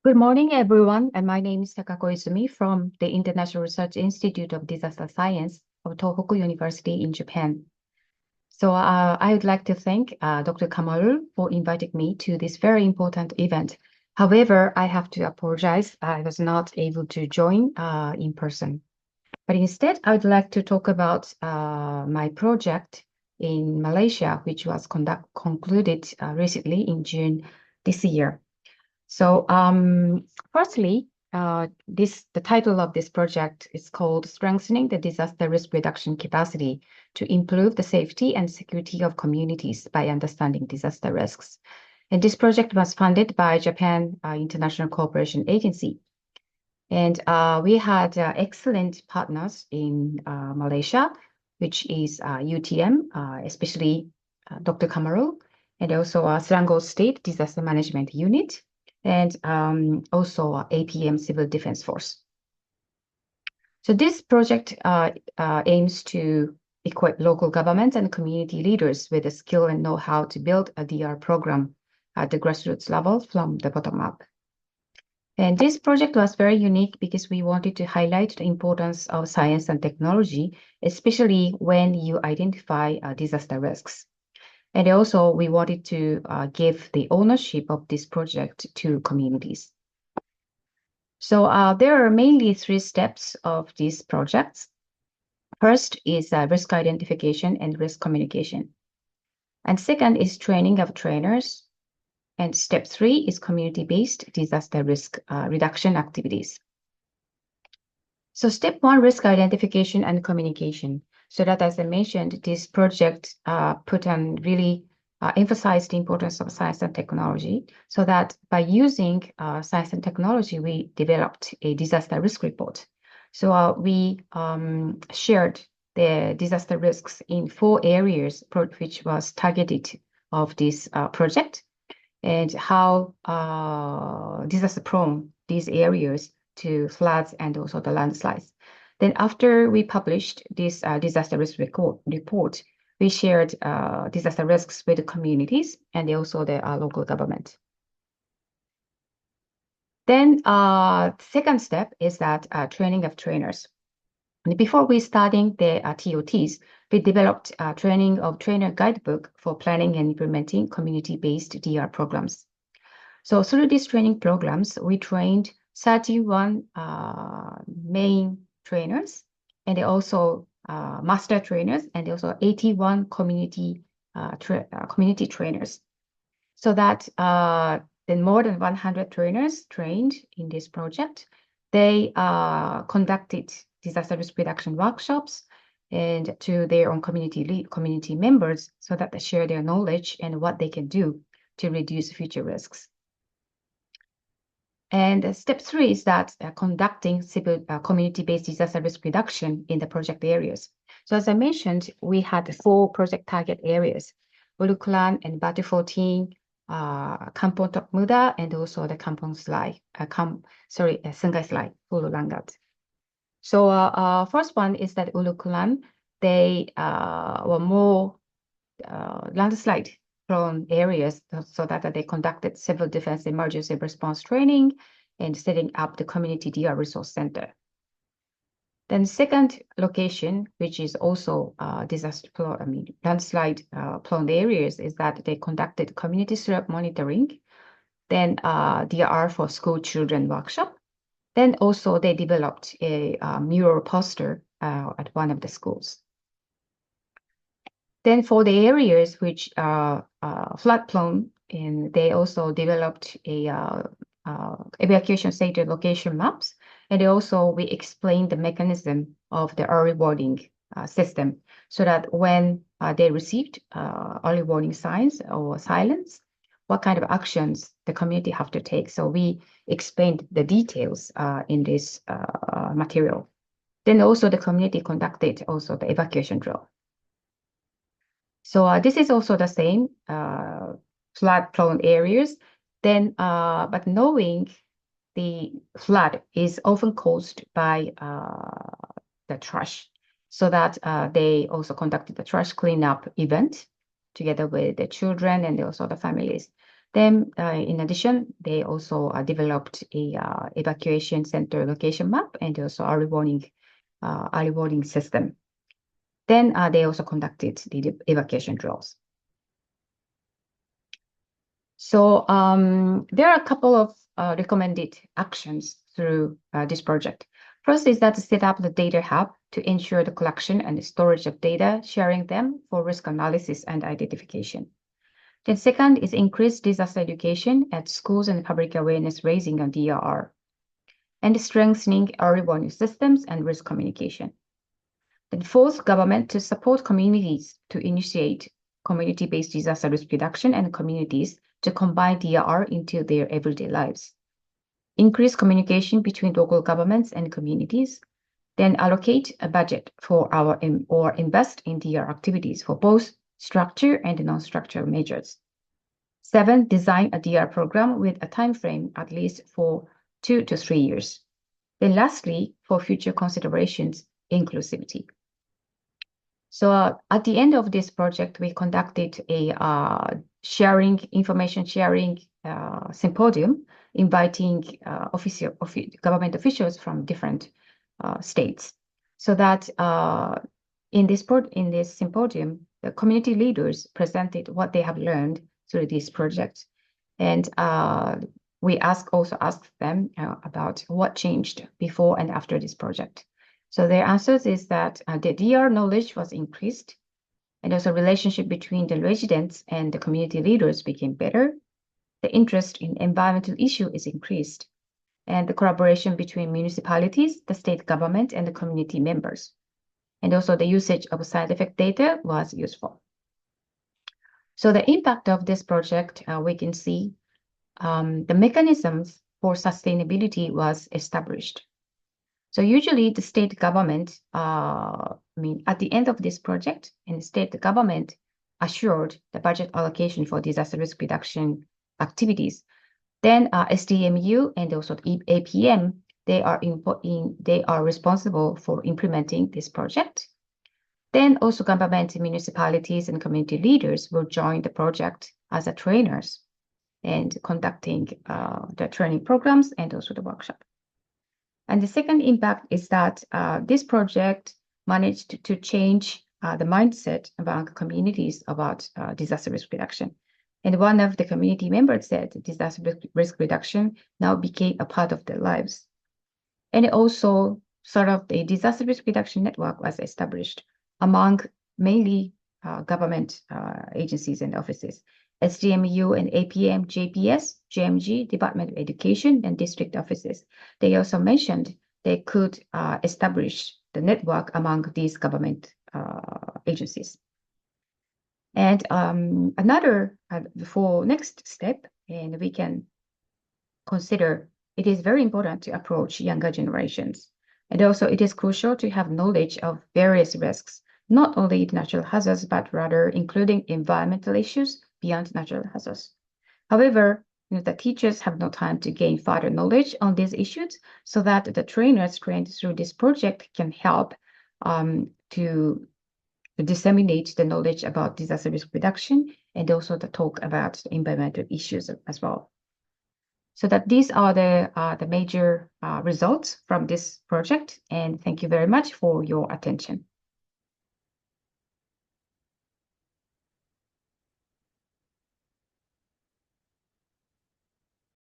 Good morning, everyone. And my name is Takako Izumi from the International Research Institute of Disaster Science of Tohoku University in Japan. So I would like to thank Dr. Kamaru for inviting me to this very important event. However, I have to apologize. I was not able to join in person. But instead, I would like to talk about my project in Malaysia, which was concluded recently in June this year. So firstly, the title of this project is called Strengthening the Disaster Risk Reduction Capacity to Improve the Safety and Security of Communities by Understanding Disaster Risks. And this project was funded by Japan International Cooperation Agency. And we had excellent partners in Malaysia, which is UTM, especially Dr. Kamaru, and also Selangor State Disaster Management Unit, and also APM Civil Defense Force. So this project aims to equip local governments and community leaders with the skill and know-how to build a DR program at the grassroots level from the bottom up. And this project was very unique because we wanted to highlight the importance of science and technology, especially when you identify disaster risks. And also, we wanted to give the ownership of this project to communities. So there are mainly three steps of these projects. First is risk identification and risk communication. And second is training of trainers. And step three is community-based disaster risk reduction activities. So step one, risk identification and communication. So that, as I mentioned, this project put on really emphasized the importance of science and technology, so that by using science and technology, we developed a disaster risk report. So we shared the disaster risks in 4 areas, which was targeted of this project, and how disaster prone these areas to floods and also the landslides. Then after we published this disaster risk report, we shared disaster risks with the communities and also the local government. Then second step is that training of trainers. And before we starting the TOTs, we developed a training of trainer guidebook for planning and implementing community-based DR programs. So through these training programs, we trained 31 main trainers, and also master trainers, and also 81 community trainers. So that then more than 100 trainers trained in this project. They conducted disaster risk reduction workshops and to their own community members, so that they share their knowledge and what they can do to reduce future risks. And step three is that conducting civil community-based disaster risk reduction in the project areas. So as I mentioned, we had 4 project target areas: Ulukulan and Batu 14, Kampung Tok Muda, and also the Kampung Selai, Sungai Selai, Hulu Langat. So first one is that Ulukulan, they were more landslide prone areas, so that they conducted civil defense emergency response training and setting up the community DR resource center. Then second location, which is also landslide prone areas, is that they conducted community slope monitoring, then DR for school children workshop. Then also they developed a mural poster at one of the schools. Then for the areas which are flood prone, and they also developed a evacuation center location maps, and also we explained the mechanism of the early warning system, so that when they received early warning signs or silence, what kind of actions the community have to take. So we explained the details in this material. Then also the community conducted also the evacuation drill. So this is also the same flood-prone areas. Then, but knowing the flood is often caused by the trash, so that they also conducted the trash cleanup event together with the children and also the families. Then, in addition, they also developed a evacuation center location map and also early warning system. Then they also conducted the evacuation drills. So there are a couple of recommended actions through this project. First is that to set up the data hub to ensure the collection and the storage of data, sharing them for risk analysis and identification. Then second is increased disaster education at schools and public awareness raising on DRR, and strengthening early warning systems and risk communication. Then fourth, government to support communities to initiate community-based disaster risk reduction and communities to combine DRR into their everyday lives. Increase communication between local governments and communities. Then allocate a budget for or invest in DRR activities for both structure and non-structural measures. 7, design a DRR program with a time frame at least for 2 to 3 years. Then lastly, for future considerations, inclusivity. So at the end of this project, we conducted a information sharing symposium, inviting government officials from different states, so that in this symposium, the community leaders presented what they have learned through this project, and we also asked them about what changed before and after this project. So their answers is that the DRR knowledge was increased, and also relationship between the residents and the community leaders became better. The interest in environmental issue is increased, and the collaboration between municipalities, the state government, and the community members. And also the usage of scientific data was useful. So the impact of this project, we can see the mechanisms for sustainability was established. So usually the state government, at the end of this project, and the state government assured the budget allocation for disaster risk reduction activities. Then SDMU and also APM, they are responsible for implementing this project. Then also government, municipalities, and community leaders will join the project as a trainers and conducting the training programs and also the workshop. And the second impact is that this project managed to change the mindset among communities about disaster risk reduction. And one of the community members said disaster risk reduction now became a part of their lives. And also sort of the disaster risk reduction network was established among mainly government agencies and offices. SDMU and APM, JPS, JMG, Department of Education, and district offices. They also mentioned they could establish the network among these government agencies. And another, for next step, and we can consider it is very important to approach younger generations. And also it is crucial to have knowledge of various risks, not only natural hazards, but rather including environmental issues beyond natural hazards. However, the teachers have no time to gain further knowledge on these issues, so that the trainers trained through this project can help to disseminate the knowledge about disaster risk reduction and also to talk about environmental issues as well. So that these are the major results from this project, and thank you very much for your attention.